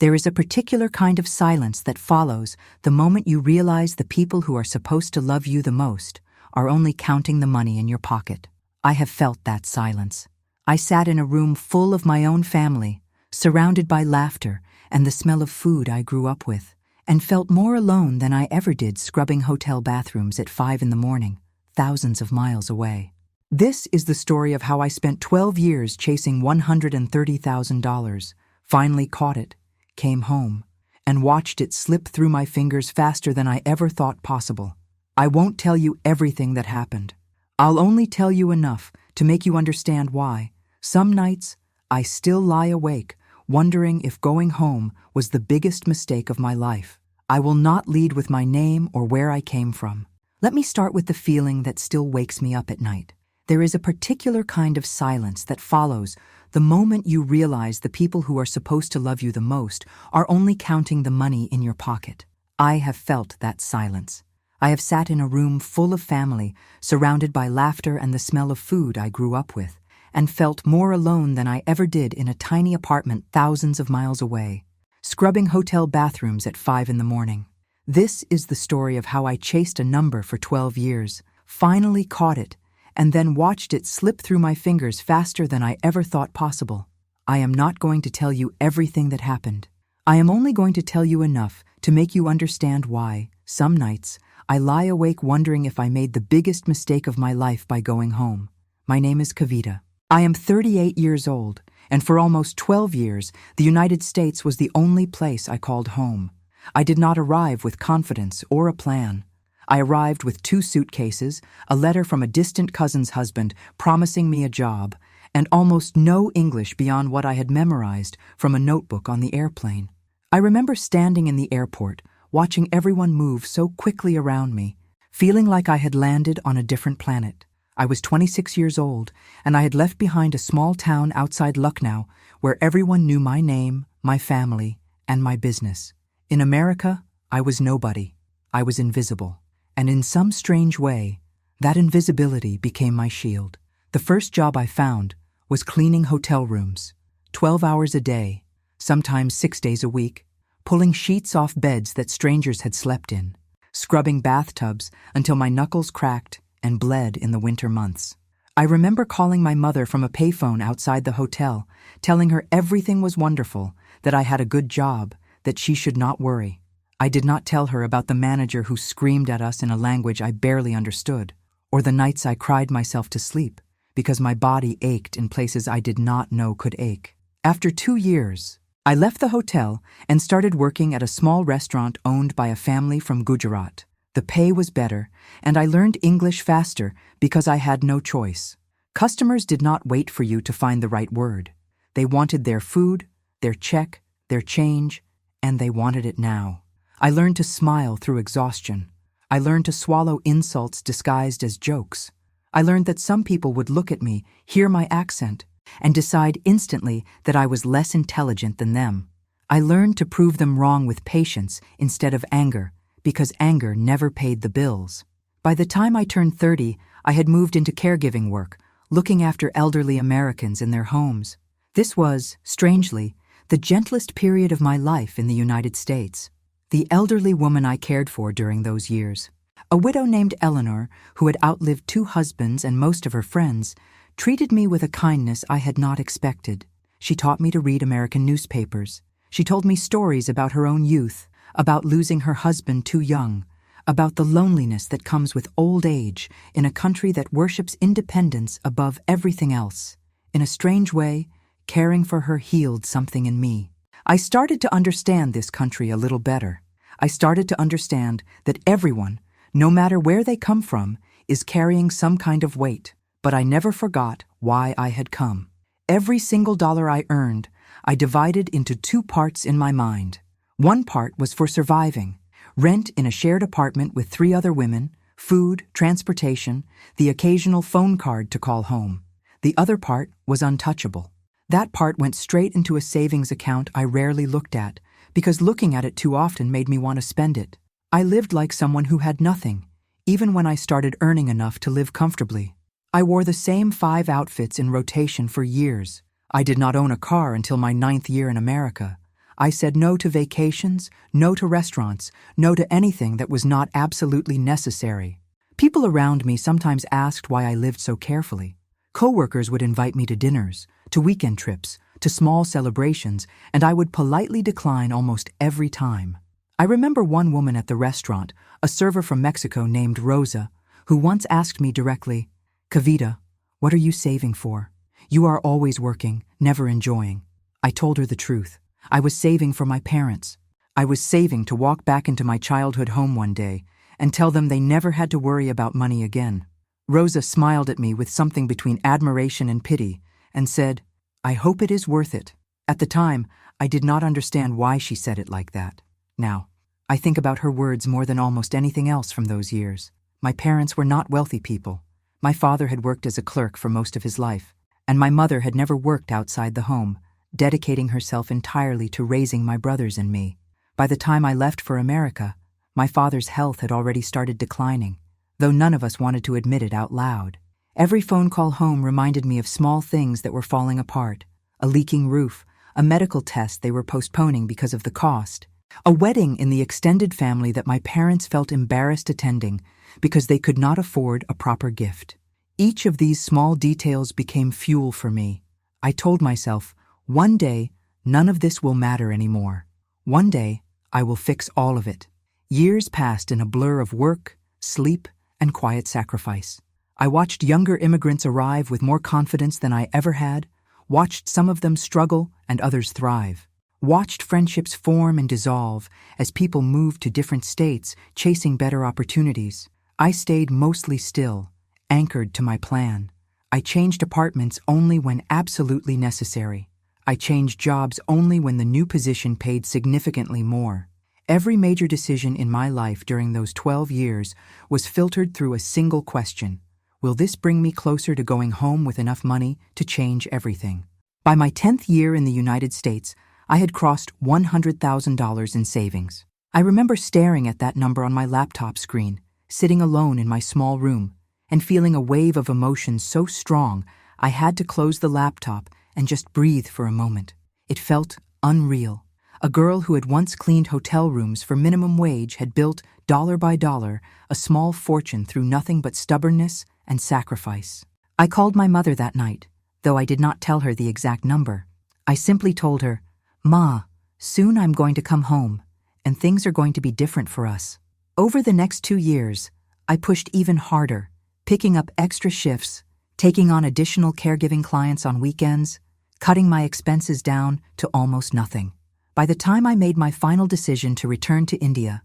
There is a particular kind of silence that follows the moment you realize the people who are supposed to love you the most are only counting the money in your pocket. I have felt that silence. I sat in a room full of my own family, surrounded by laughter and the smell of food I grew up with, and felt more alone than I ever did scrubbing hotel bathrooms at 5 a.m, thousands of miles away. This is the story of how I spent 12 years chasing $130,000, finally caught it, came home, and watched it slip through my fingers faster than I ever thought possible. I won't tell you everything that happened. I'll only tell you enough to make you understand why. Some nights, I still lie awake, wondering if going home was the biggest mistake of my life. I will not lead with my name or where I came from. Let me start with the feeling that still wakes me up at night. There is a particular kind of silence that follows the moment you realize the people who are supposed to love you the most are only counting the money in your pocket. I have felt that silence. I have sat in a room full of family, surrounded by laughter and the smell of food I grew up with, and felt more alone than I ever did in a tiny apartment thousands of miles away, scrubbing hotel bathrooms at 5 a.m. This is the story of how I chased a number for 12 years, finally caught it, and then watched it slip through my fingers faster than I ever thought possible. I am not going to tell you everything that happened. I am only going to tell you enough to make you understand why, some nights, I lie awake wondering if I made the biggest mistake of my life by going home. My name is Kavita. I am 38 years old, and for almost 12 years, the United States was the only place I called home. I did not arrive with confidence or a plan. I arrived with 2 suitcases, a letter from a distant cousin's husband promising me a job, and almost no English beyond what I had memorized from a notebook on the airplane. I remember standing in the airport, watching everyone move so quickly around me, feeling like I had landed on a different planet. I was 26 years old, and I had left behind a small town outside Lucknow where everyone knew my name, my family, and my business. In America, I was nobody. I was invisible. And in some strange way, that invisibility became my shield. The first job I found was cleaning hotel rooms, 12 hours a day, sometimes 6 days a week, pulling sheets off beds that strangers had slept in, scrubbing bathtubs until my knuckles cracked and bled in the winter months. I remember calling my mother from a payphone outside the hotel, telling her everything was wonderful, that I had a good job, that she should not worry. I did not tell her about the manager who screamed at us in a language I barely understood, or the nights I cried myself to sleep because my body ached in places I did not know could ache. After 2 years, I left the hotel and started working at a small restaurant owned by a family from Gujarat. The pay was better, and I learned English faster because I had no choice. Customers did not wait for you to find the right word. They wanted their food, their check, their change, and they wanted it now. I learned to smile through exhaustion. I learned to swallow insults disguised as jokes. I learned that some people would look at me, hear my accent, and decide instantly that I was less intelligent than them. I learned to prove them wrong with patience instead of anger, because anger never paid the bills. By the time I turned 30, I had moved into caregiving work, looking after elderly Americans in their homes. This was, strangely, the gentlest period of my life in the United States. The elderly woman I cared for during those years, a widow named Eleanor, who had outlived 2 husbands and most of her friends, treated me with a kindness I had not expected. She taught me to read American newspapers. She told me stories about her own youth, about losing her husband too young, about the loneliness that comes with old age in a country that worships independence above everything else. In a strange way, caring for her healed something in me. I started to understand this country a little better. I started to understand that everyone, no matter where they come from, is carrying some kind of weight. But I never forgot why I had come. Every single dollar I earned, I divided into 2 parts in my mind. One part was for surviving, rent in a shared apartment with 3 other women, food, transportation, the occasional phone card to call home. The other part was untouchable. That part went straight into a savings account I rarely looked at, because looking at it too often made me want to spend it. I lived like someone who had nothing, even when I started earning enough to live comfortably. I wore the same 5 outfits in rotation for years. I did not own a car until my 9th year in America. I said no to vacations, no to restaurants, no to anything that was not absolutely necessary. People around me sometimes asked why I lived so carefully. Coworkers would invite me to dinners, to weekend trips, to small celebrations, and I would politely decline almost every time. I remember one woman at the restaurant, a server from Mexico named Rosa, who once asked me directly, "Kavita, what are you saving for? You are always working, never enjoying." I told her the truth. I was saving for my parents. I was saving to walk back into my childhood home one day and tell them they never had to worry about money again. Rosa smiled at me with something between admiration and pity and said, "I hope it is worth it." At the time, I did not understand why she said it like that. Now, I think about her words more than almost anything else from those years. My parents were not wealthy people. My father had worked as a clerk for most of his life, and my mother had never worked outside the home, dedicating herself entirely to raising my brothers and me. By the time I left for America, my father's health had already started declining, though none of us wanted to admit it out loud. Every phone call home reminded me of small things that were falling apart: a leaking roof, a medical test they were postponing because of the cost, a wedding in the extended family that my parents felt embarrassed attending because they could not afford a proper gift. Each of these small details became fuel for me. I told myself, one day, none of this will matter anymore. One day, I will fix all of it. Years passed in a blur of work, sleep, and quiet sacrifice. I watched younger immigrants arrive with more confidence than I ever had, watched some of them struggle and others thrive, watched friendships form and dissolve as people moved to different states, chasing better opportunities. I stayed mostly still, anchored to my plan. I changed apartments only when absolutely necessary. I changed jobs only when the new position paid significantly more. Every major decision in my life during those 12 years was filtered through a single question: will this bring me closer to going home with enough money to change everything? By my 10th year in the United States, I had crossed $100,000 in savings. I remember staring at that number on my laptop screen, sitting alone in my small room, and feeling a wave of emotion so strong I had to close the laptop and just breathe for a moment. It felt unreal. A girl who had once cleaned hotel rooms for minimum wage had built, dollar by dollar, a small fortune through nothing but stubbornness and sacrifice. I called my mother that night, though I did not tell her the exact number. I simply told her, "Ma, soon I'm going to come home, and things are going to be different for us." Over the next 2 years, I pushed even harder, picking up extra shifts, taking on additional caregiving clients on weekends, cutting my expenses down to almost nothing. By the time I made my final decision to return to India,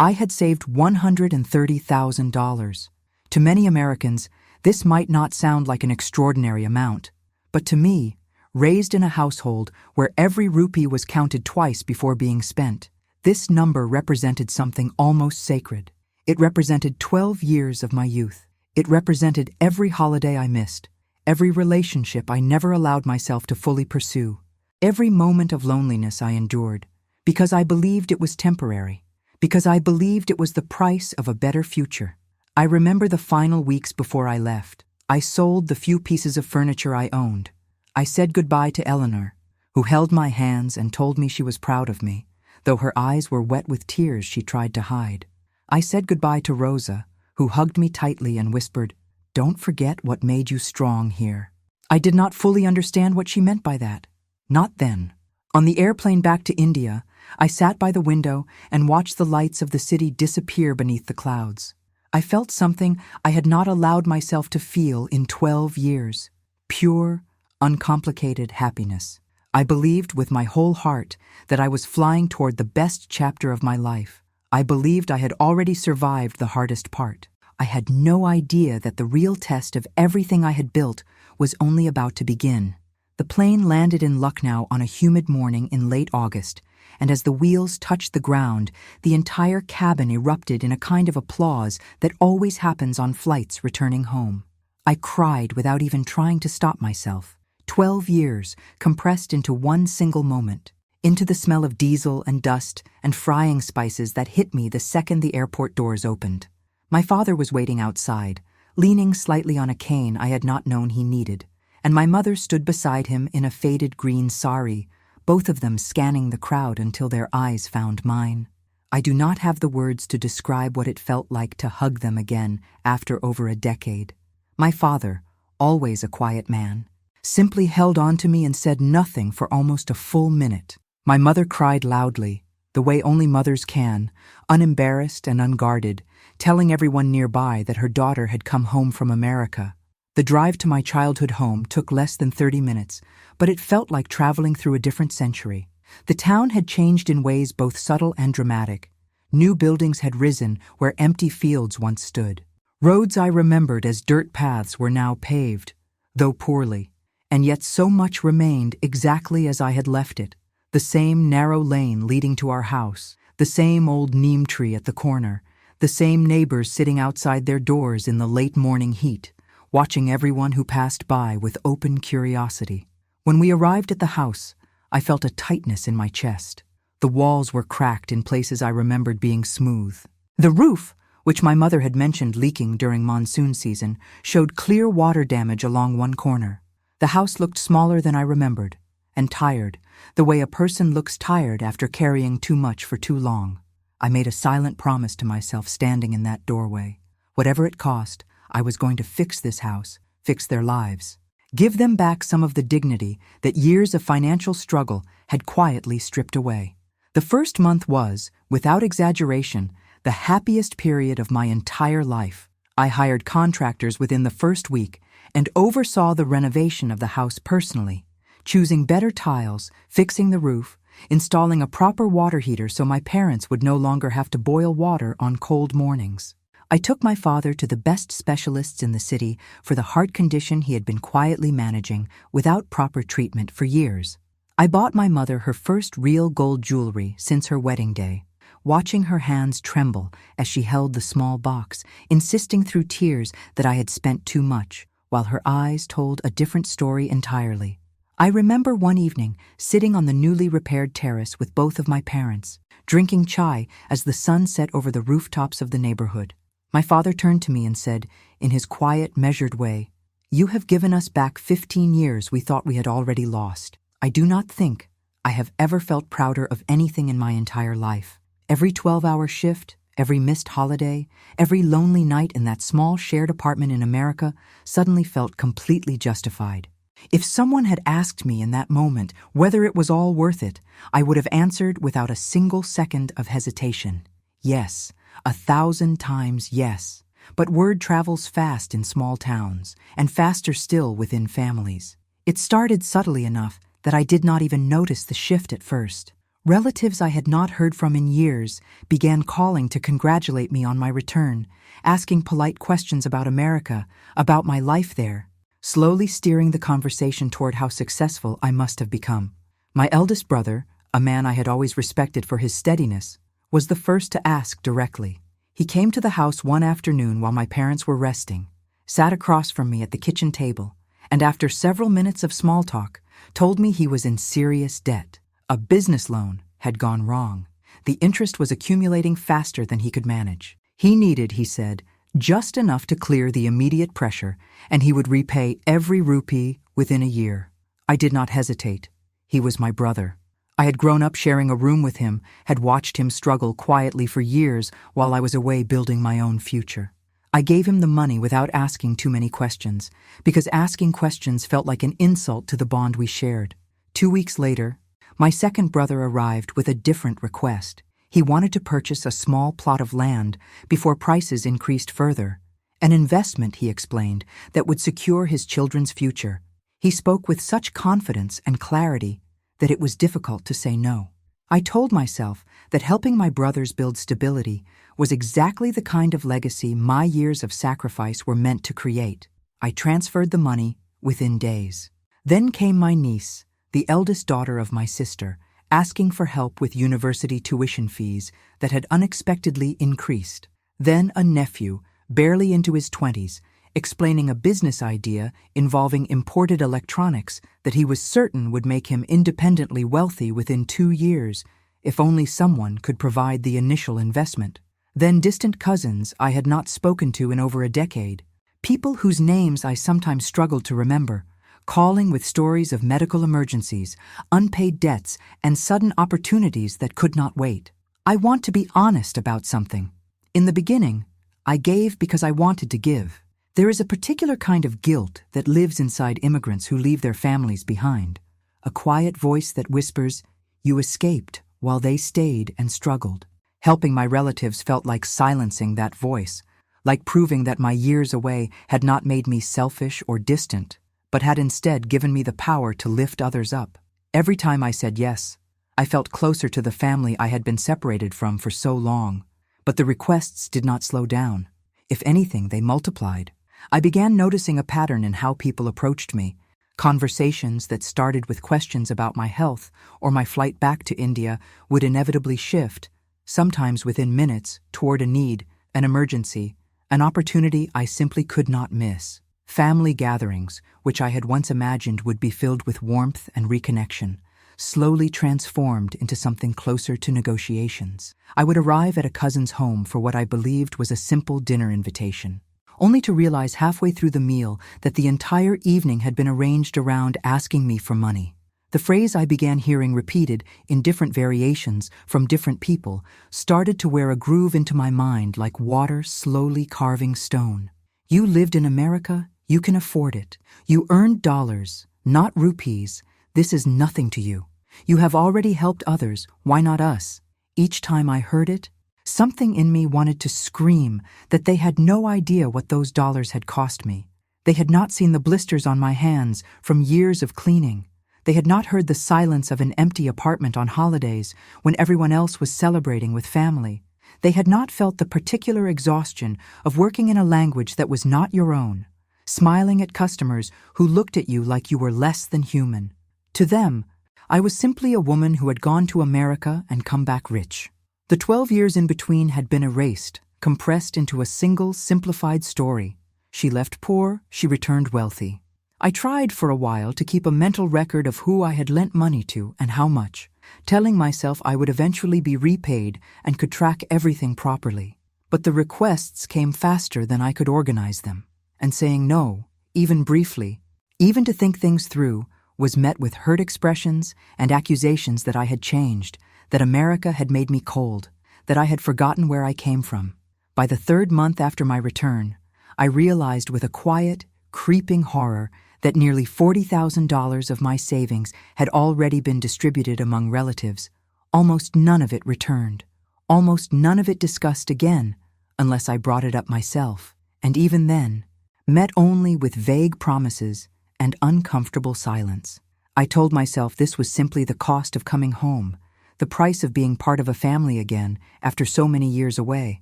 I had saved $130,000. To many Americans, this might not sound like an extraordinary amount, but to me, raised in a household where every rupee was counted twice before being spent, this number represented something almost sacred. It represented 12 years of my youth. It represented every holiday I missed, every relationship I never allowed myself to fully pursue, every moment of loneliness I endured, because I believed it was temporary, because I believed it was the price of a better future. I remember the final weeks before I left. I sold the few pieces of furniture I owned. I said goodbye to Eleanor, who held my hands and told me she was proud of me, though her eyes were wet with tears she tried to hide. I said goodbye to Rosa, who hugged me tightly and whispered, "Don't forget what made you strong here." I did not fully understand what she meant by that. Not then. On the airplane back to India, I sat by the window and watched the lights of the city disappear beneath the clouds. I felt something I had not allowed myself to feel in 12 years. Pure, uncomplicated happiness. I believed with my whole heart that I was flying toward the best chapter of my life. I believed I had already survived the hardest part. I had no idea that the real test of everything I had built was only about to begin. The plane landed in Lucknow on a humid morning in late August, and as the wheels touched the ground, the entire cabin erupted in a kind of applause that always happens on flights returning home. I cried without even trying to stop myself. 12 years compressed into one single moment, into the smell of diesel and dust and frying spices that hit me the second the airport doors opened. My father was waiting outside, leaning slightly on a cane I had not known he needed, and my mother stood beside him in a faded green sari, both of them scanning the crowd until their eyes found mine. I do not have the words to describe what it felt like to hug them again after over a decade. My father, always a quiet man, simply held on to me and said nothing for almost a full minute. My mother cried loudly, the way only mothers can, unembarrassed and unguarded, telling everyone nearby that her daughter had come home from America. The drive to my childhood home took less than 30 minutes, but it felt like traveling through a different century. The town had changed in ways both subtle and dramatic. New buildings had risen where empty fields once stood. Roads I remembered as dirt paths were now paved, though poorly, and yet so much remained exactly as I had left it. The same narrow lane leading to our house, the same old neem tree at the corner, the same neighbors sitting outside their doors in the late morning heat, watching everyone who passed by with open curiosity. When we arrived at the house, I felt a tightness in my chest. The walls were cracked in places I remembered being smooth. The roof, which my mother had mentioned leaking during monsoon season, showed clear water damage along one corner. The house looked smaller than I remembered, and tired, the way a person looks tired after carrying too much for too long. I made a silent promise to myself standing in that doorway. Whatever it cost, I was going to fix this house, fix their lives. Give them back some of the dignity that years of financial struggle had quietly stripped away. The first month was, without exaggeration, the happiest period of my entire life. I hired contractors within the first week and oversaw the renovation of the house personally, choosing better tiles, fixing the roof, installing a proper water heater so my parents would no longer have to boil water on cold mornings. I took my father to the best specialists in the city for the heart condition he had been quietly managing without proper treatment for years. I bought my mother her first real gold jewelry since her wedding day, watching her hands tremble as she held the small box, insisting through tears that I had spent too much, while her eyes told a different story entirely. I remember one evening sitting on the newly repaired terrace with both of my parents, drinking chai as the sun set over the rooftops of the neighborhood. My father turned to me and said, in his quiet, measured way, "You have given us back 15 years we thought we had already lost." I do not think I have ever felt prouder of anything in my entire life. Every 12-hour shift, every missed holiday, every lonely night in that small shared apartment in America suddenly felt completely justified. If someone had asked me in that moment whether it was all worth it, I would have answered without a single second of hesitation. Yes, 1,000 times yes. But word travels fast in small towns, and faster still within families. It started subtly enough that I did not even notice the shift at first. Relatives I had not heard from in years began calling to congratulate me on my return, asking polite questions about America, about my life there, slowly steering the conversation toward how successful I must have become. My eldest brother, a man I had always respected for his steadiness, was the first to ask directly. He came to the house one afternoon while my parents were resting, sat across from me at the kitchen table, and after several minutes of small talk, told me he was in serious debt. A business loan had gone wrong. The interest was accumulating faster than he could manage. He needed, he said, just enough to clear the immediate pressure, and he would repay every rupee within a year. I did not hesitate. He was my brother. I had grown up sharing a room with him, had watched him struggle quietly for years while I was away building my own future. I gave him the money without asking too many questions, because asking questions felt like an insult to the bond we shared. 2 weeks later, my second brother arrived with a different request. He wanted to purchase a small plot of land before prices increased further. An investment, he explained, that would secure his children's future. He spoke with such confidence and clarity that it was difficult to say no. I told myself that helping my brothers build stability was exactly the kind of legacy my years of sacrifice were meant to create. I transferred the money within days. Then came my niece, the eldest daughter of my sister, asking for help with university tuition fees that had unexpectedly increased. Then a nephew, barely into his 20s, explaining a business idea involving imported electronics that he was certain would make him independently wealthy within 2 years, if only someone could provide the initial investment. Then distant cousins I had not spoken to in over a decade, people whose names I sometimes struggled to remember, calling with stories of medical emergencies, unpaid debts, and sudden opportunities that could not wait. I want to be honest about something. In the beginning, I gave because I wanted to give. There is a particular kind of guilt that lives inside immigrants who leave their families behind. A quiet voice that whispers, "You escaped," while they stayed and struggled. Helping my relatives felt like silencing that voice, like proving that my years away had not made me selfish or distant, but had instead given me the power to lift others up. Every time I said yes, I felt closer to the family I had been separated from for so long. But the requests did not slow down. If anything, they multiplied. I began noticing a pattern in how people approached me. Conversations that started with questions about my health or my flight back to India would inevitably shift, sometimes within minutes, toward a need, an emergency, an opportunity I simply could not miss. Family gatherings, which I had once imagined would be filled with warmth and reconnection, slowly transformed into something closer to negotiations. I would arrive at a cousin's home for what I believed was a simple dinner invitation, only to realize halfway through the meal that the entire evening had been arranged around asking me for money. The phrase I began hearing repeated in different variations from different people started to wear a groove into my mind like water slowly carving stone. You lived in America, you can afford it. You earned dollars, not rupees. This is nothing to you. You have already helped others, why not us? Each time I heard it, something in me wanted to scream that they had no idea what those dollars had cost me. They had not seen the blisters on my hands from years of cleaning. They had not heard the silence of an empty apartment on holidays when everyone else was celebrating with family. They had not felt the particular exhaustion of working in a language that was not your own, smiling at customers who looked at you like you were less than human. To them, I was simply a woman who had gone to America and come back rich. The 12 years in between had been erased, compressed into a single, simplified story. She left poor, she returned wealthy. I tried for a while to keep a mental record of who I had lent money to and how much, telling myself I would eventually be repaid and could track everything properly. But the requests came faster than I could organize them, and saying no, even briefly, even to think things through, was met with hurt expressions and accusations that I had changed, that America had made me cold, that I had forgotten where I came from. By the 3rd month after my return, I realized with a quiet, creeping horror that nearly $40,000 of my savings had already been distributed among relatives. Almost none of it returned. Almost none of it discussed again, unless I brought it up myself. And even then, met only with vague promises and uncomfortable silence. I told myself this was simply the cost of coming home, the price of being part of a family again after so many years away.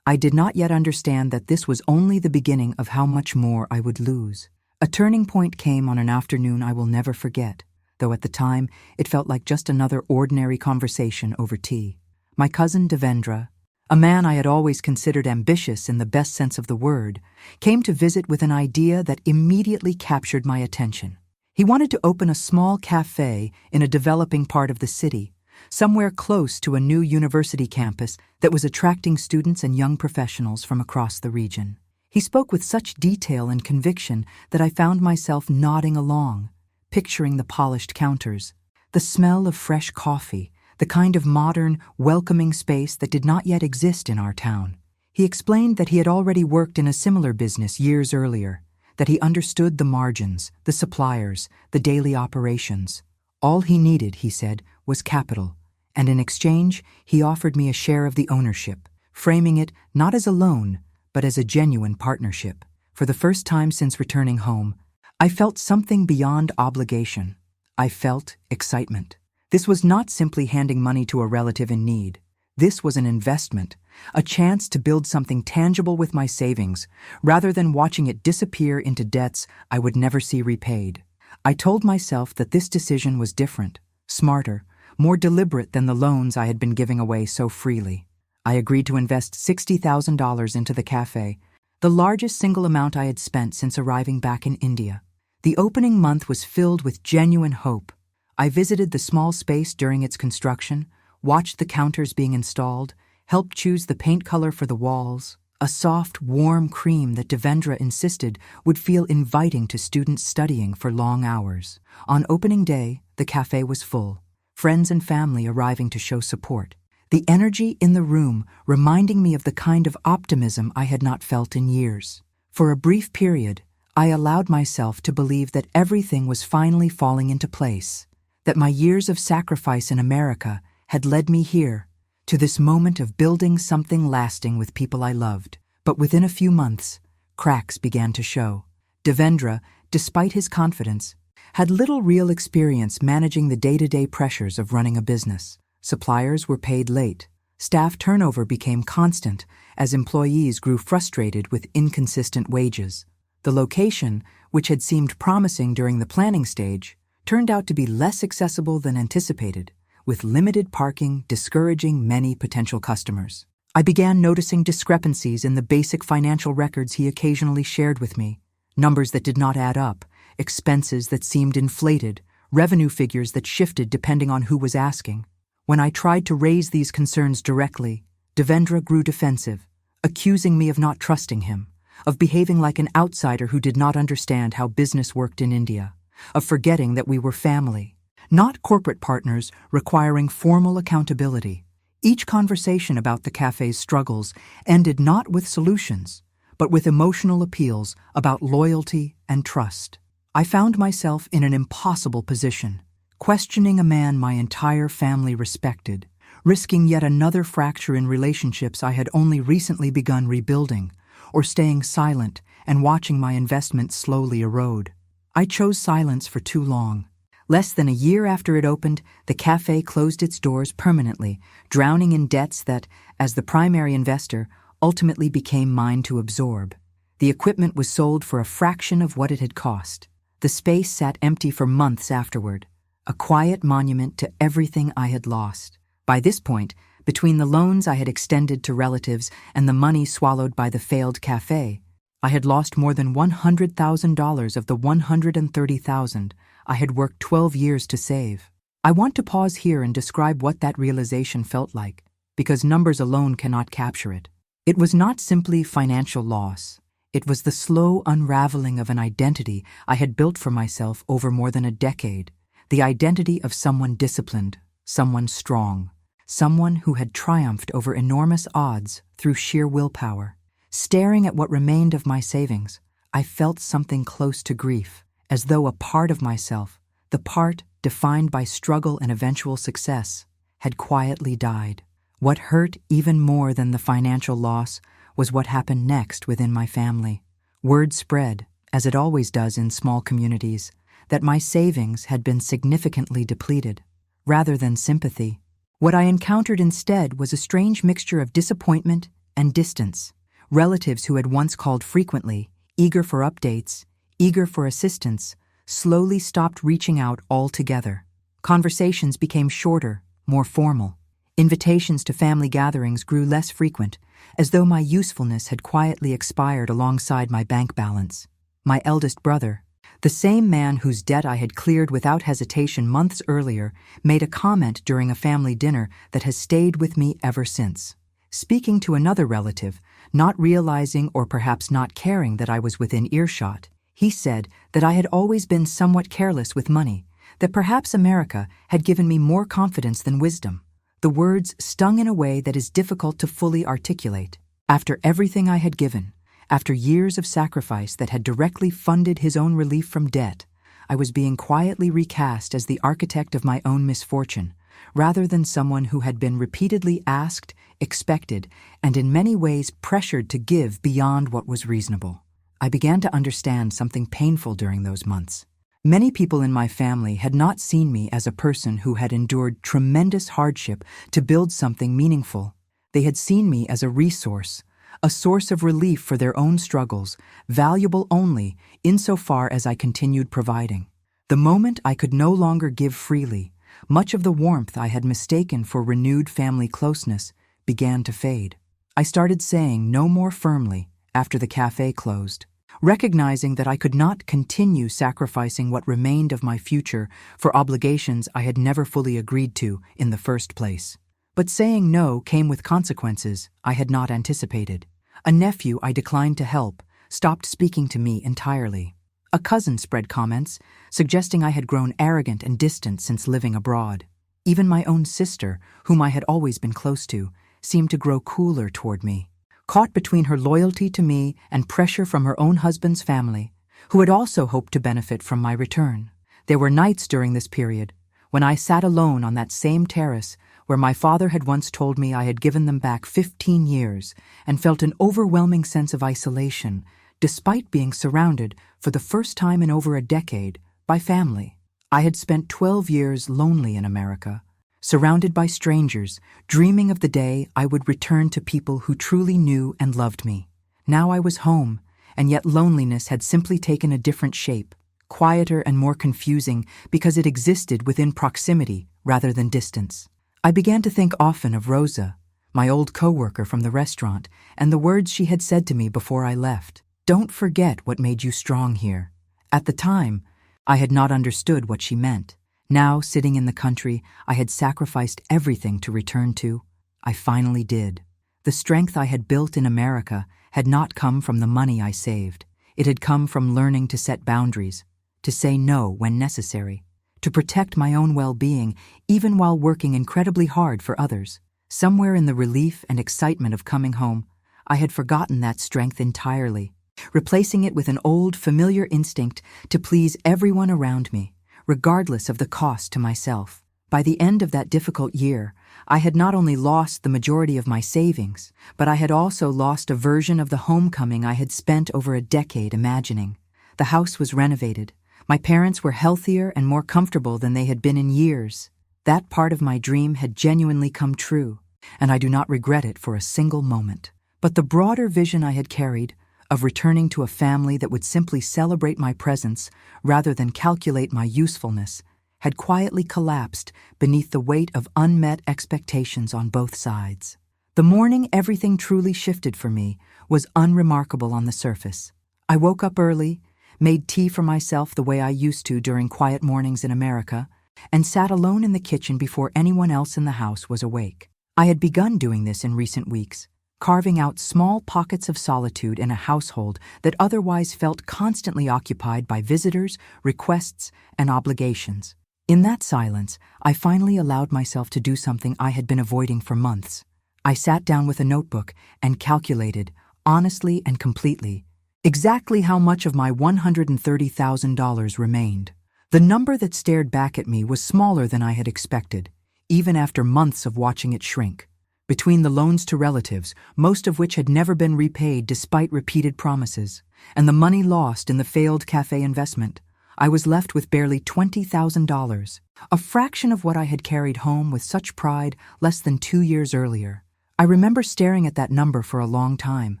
I did not yet understand that this was only the beginning of how much more I would lose. A turning point came on an afternoon I will never forget, though at the time it felt like just another ordinary conversation over tea. My cousin Devendra, a man I had always considered ambitious in the best sense of the word, came to visit with an idea that immediately captured my attention. He wanted to open a small cafe in a developing part of the city, somewhere close to a new university campus that was attracting students and young professionals from across the region. He spoke with such detail and conviction that I found myself nodding along, picturing the polished counters, the smell of fresh coffee, the kind of modern, welcoming space that did not yet exist in our town. He explained that he had already worked in a similar business years earlier, that he understood the margins, the suppliers, the daily operations. All he needed, he said, was capital, and in exchange, he offered me a share of the ownership, framing it not as a loan, but as a genuine partnership. For the first time since returning home, I felt something beyond obligation. I felt excitement. This was not simply handing money to a relative in need. This was an investment, a chance to build something tangible with my savings, rather than watching it disappear into debts I would never see repaid. I told myself that this decision was different, smarter, more deliberate than the loans I had been giving away so freely. I agreed to invest $60,000 into the cafe, the largest single amount I had spent since arriving back in India. The opening month was filled with genuine hope. I visited the small space during its construction, watched the counters being installed, helped choose the paint color for the walls. a soft, warm cream that Devendra insisted would feel inviting to students studying for long hours. On opening day, the cafe was full, friends and family arriving to show support. The energy in the room reminding me of the kind of optimism I had not felt in years. For a brief period, I allowed myself to believe that everything was finally falling into place, that my years of sacrifice in America had led me here, to this moment of building something lasting with people I loved. But within a few months, cracks began to show. Devendra, despite his confidence, had little real experience managing the day-to-day pressures of running a business. Suppliers were paid late. Staff turnover became constant as employees grew frustrated with inconsistent wages. The location, which had seemed promising during the planning stage, turned out to be less accessible than anticipated, with limited parking discouraging many potential customers. I began noticing discrepancies in the basic financial records he occasionally shared with me, numbers that did not add up, expenses that seemed inflated, revenue figures that shifted depending on who was asking. When I tried to raise these concerns directly, Devendra grew defensive, accusing me of not trusting him, of behaving like an outsider who did not understand how business worked in India, of forgetting that we were family, not corporate partners requiring formal accountability. Each conversation about the cafe's struggles ended not with solutions, but with emotional appeals about loyalty and trust. I found myself in an impossible position, questioning a man my entire family respected, risking yet another fracture in relationships I had only recently begun rebuilding, or staying silent and watching my investment slowly erode. I chose silence for too long. Less than a year after it opened, the cafe closed its doors permanently, drowning in debts that, as the primary investor, ultimately became mine to absorb. The equipment was sold for a fraction of what it had cost. The space sat empty for months afterward, a quiet monument to everything I had lost. By this point, between the loans I had extended to relatives and the money swallowed by the failed cafe, I had lost more than $100,000 of the $130,000 I had worked 12 years to save. I want to pause here and describe what that realization felt like, because numbers alone cannot capture it. It was not simply financial loss. It was the slow unraveling of an identity I had built for myself over more than a decade, the identity of someone disciplined, someone strong, someone who had triumphed over enormous odds through sheer willpower. Staring at what remained of my savings, I felt something close to grief, as though a part of myself, the part defined by struggle and eventual success, had quietly died. What hurt even more than the financial loss was what happened next within my family. Word spread, as it always does in small communities, that my savings had been significantly depleted. Rather than sympathy, what I encountered instead was a strange mixture of disappointment and distance. Relatives who had once called frequently, eager for updates, eager for assistance, slowly stopped reaching out altogether. Conversations became shorter, more formal. Invitations to family gatherings grew less frequent, as though my usefulness had quietly expired alongside my bank balance. My eldest brother, the same man whose debt I had cleared without hesitation months earlier, made a comment during a family dinner that has stayed with me ever since. Speaking to another relative, not realizing or perhaps not caring that I was within earshot, he said that I had always been somewhat careless with money, that perhaps America had given me more confidence than wisdom. The words stung in a way that is difficult to fully articulate. After everything I had given, after years of sacrifice that had directly funded his own relief from debt, I was being quietly recast as the architect of my own misfortune, rather than someone who had been repeatedly asked, expected, and in many ways pressured to give beyond what was reasonable. I began to understand something painful during those months. Many people in my family had not seen me as a person who had endured tremendous hardship to build something meaningful. They had seen me as a resource, a source of relief for their own struggles, valuable only insofar as I continued providing. The moment I could no longer give freely, much of the warmth I had mistaken for renewed family closeness began to fade. I started saying no more firmly after the cafe closed, recognizing that I could not continue sacrificing what remained of my future for obligations I had never fully agreed to in the first place. But saying no came with consequences I had not anticipated. A nephew I declined to help stopped speaking to me entirely. A cousin spread comments, suggesting I had grown arrogant and distant since living abroad. Even my own sister, whom I had always been close to, seemed to grow cooler toward me. Caught between her loyalty to me and pressure from her own husband's family, who had also hoped to benefit from my return. There were nights during this period when I sat alone on that same terrace where my father had once told me I had given them back 15 years and felt an overwhelming sense of isolation, despite being surrounded, for the first time in over a decade, by family. I had spent 12 years lonely in America, surrounded by strangers, dreaming of the day I would return to people who truly knew and loved me. Now I was home, and yet loneliness had simply taken a different shape, quieter and more confusing because it existed within proximity rather than distance. I began to think often of Rosa, my old coworker from the restaurant, and the words she had said to me before I left. "Don't forget what made you strong here." At the time, I had not understood what she meant. Now, sitting in the country I had sacrificed everything to return to, I finally did. The strength I had built in America had not come from the money I saved. It had come from learning to set boundaries, to say no when necessary, to protect my own well-being even while working incredibly hard for others. Somewhere in the relief and excitement of coming home, I had forgotten that strength entirely, replacing it with an old, familiar instinct to please everyone around me, regardless of the cost to myself. By the end of that difficult year, I had not only lost the majority of my savings, but I had also lost a version of the homecoming I had spent over a decade imagining. The house was renovated. My parents were healthier and more comfortable than they had been in years. That part of my dream had genuinely come true, and I do not regret it for a single moment. But the broader vision I had carried, of returning to a family that would simply celebrate my presence rather than calculate my usefulness, had quietly collapsed beneath the weight of unmet expectations on both sides. The morning everything truly shifted for me was unremarkable on the surface. I woke up early, made tea for myself the way I used to during quiet mornings in America, and sat alone in the kitchen before anyone else in the house was awake. I had begun doing this in recent weeks, carving out small pockets of solitude in a household that otherwise felt constantly occupied by visitors, requests, and obligations. In that silence, I finally allowed myself to do something I had been avoiding for months. I sat down with a notebook and calculated, honestly and completely, exactly how much of my $130,000 remained. The number that stared back at me was smaller than I had expected, even after months of watching it shrink. Between the loans to relatives, most of which had never been repaid despite repeated promises, and the money lost in the failed cafe investment, I was left with barely $20,000, a fraction of what I had carried home with such pride less than 2 years earlier. I remember staring at that number for a long time,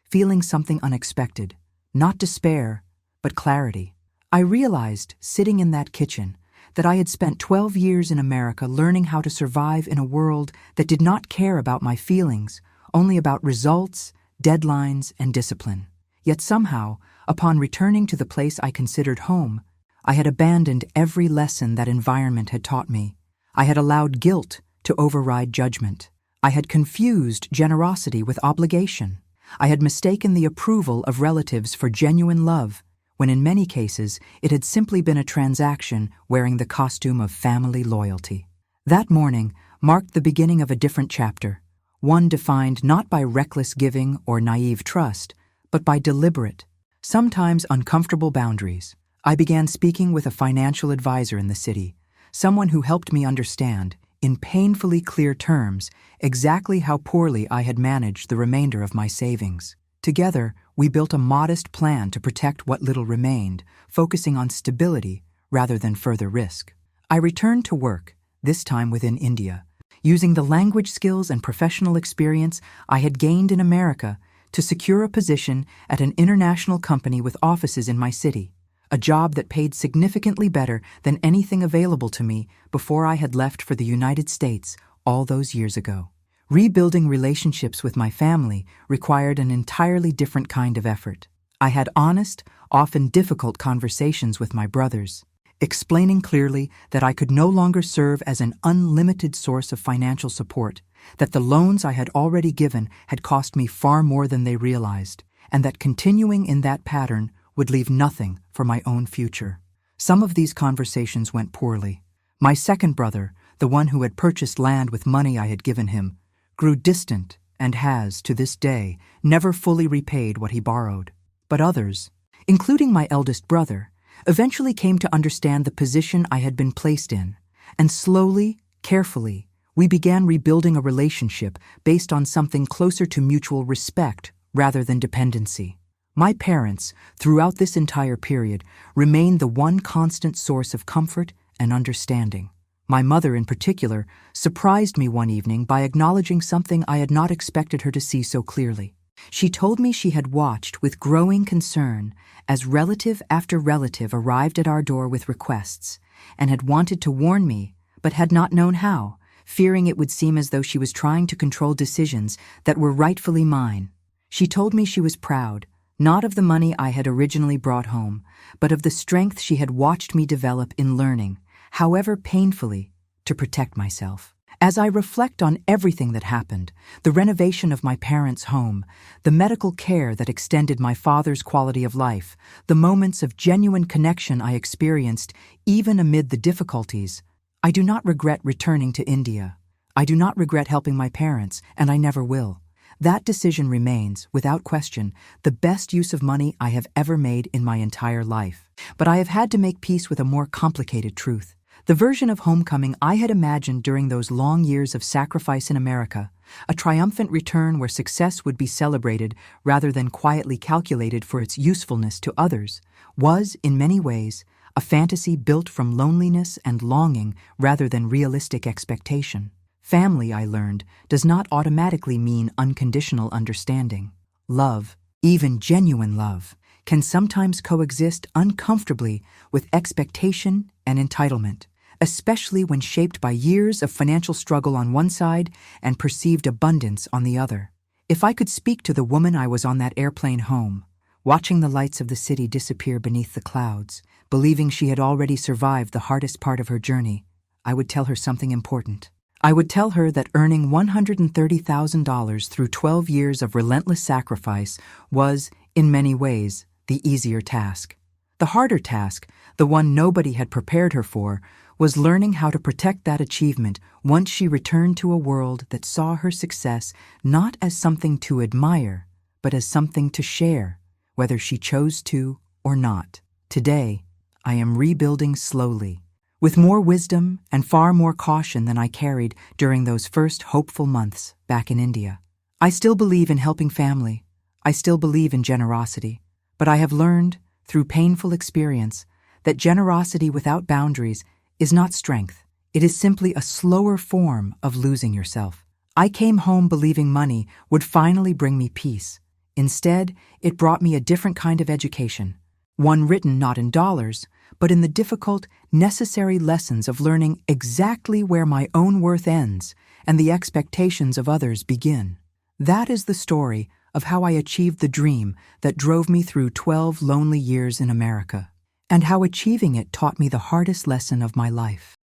feeling something unexpected, not despair, but clarity. I realized, sitting in that kitchen, that I had spent 12 years in America learning how to survive in a world that did not care about my feelings, only about results, deadlines, and discipline. Yet somehow, upon returning to the place I considered home, I had abandoned every lesson that environment had taught me. I had allowed guilt to override judgment. I had confused generosity with obligation. I had mistaken the approval of relatives for genuine love, when in many cases it had simply been a transaction wearing the costume of family loyalty. That morning marked the beginning of a different chapter, one defined not by reckless giving or naive trust, but by deliberate, sometimes uncomfortable boundaries. I began speaking with a financial advisor in the city, someone who helped me understand, in painfully clear terms, exactly how poorly I had managed the remainder of my savings. Together, we built a modest plan to protect what little remained, focusing on stability rather than further risk. I returned to work, this time within India, using the language skills and professional experience I had gained in America to secure a position at an international company with offices in my city, a job that paid significantly better than anything available to me before I had left for the United States all those years ago. Rebuilding relationships with my family required an entirely different kind of effort. I had honest, often difficult conversations with my brothers, explaining clearly that I could no longer serve as an unlimited source of financial support, that the loans I had already given had cost me far more than they realized, and that continuing in that pattern would leave nothing for my own future. Some of these conversations went poorly. My second brother, the one who had purchased land with money I had given him, grew distant and has, to this day, never fully repaid what he borrowed. But others, including my eldest brother, eventually came to understand the position I had been placed in, and slowly, carefully, we began rebuilding a relationship based on something closer to mutual respect rather than dependency. My parents, throughout this entire period, remained the one constant source of comfort and understanding. My mother, in particular, surprised me one evening by acknowledging something I had not expected her to see so clearly. She told me she had watched with growing concern as relative after relative arrived at our door with requests, and had wanted to warn me, but had not known how, fearing it would seem as though she was trying to control decisions that were rightfully mine. She told me she was proud, not of the money I had originally brought home, but of the strength she had watched me develop in learning, however painfully, to protect myself. As I reflect on everything that happened, the renovation of my parents' home, the medical care that extended my father's quality of life, the moments of genuine connection I experienced even amid the difficulties, I do not regret returning to India. I do not regret helping my parents, and I never will. That decision remains, without question, the best use of money I have ever made in my entire life. But I have had to make peace with a more complicated truth. The version of homecoming I had imagined during those long years of sacrifice in America, a triumphant return where success would be celebrated rather than quietly calculated for its usefulness to others, was, in many ways, a fantasy built from loneliness and longing rather than realistic expectation. Family, I learned, does not automatically mean unconditional understanding. Love, even genuine love, can sometimes coexist uncomfortably with expectation and entitlement, especially when shaped by years of financial struggle on one side and perceived abundance on the other. If I could speak to the woman I was on that airplane home, watching the lights of the city disappear beneath the clouds, believing she had already survived the hardest part of her journey, I would tell her something important. I would tell her that earning $130,000 through 12 years of relentless sacrifice was, in many ways, the easier task. The harder task, the one nobody had prepared her for, was learning how to protect that achievement once she returned to a world that saw her success not as something to admire, but as something to share, whether she chose to or not. Today, I am rebuilding slowly, with more wisdom and far more caution than I carried during those first hopeful months back in India. I still believe in helping family. I still believe in generosity. But I have learned, through painful experience, that generosity without boundaries is not strength. It is simply a slower form of losing yourself. I came home believing money would finally bring me peace. Instead, it brought me a different kind of education, one written not in dollars, but in the difficult, necessary lessons of learning exactly where my own worth ends and the expectations of others begin. That is the story of how I achieved the dream that drove me through 12 lonely years in America, and how achieving it taught me the hardest lesson of my life.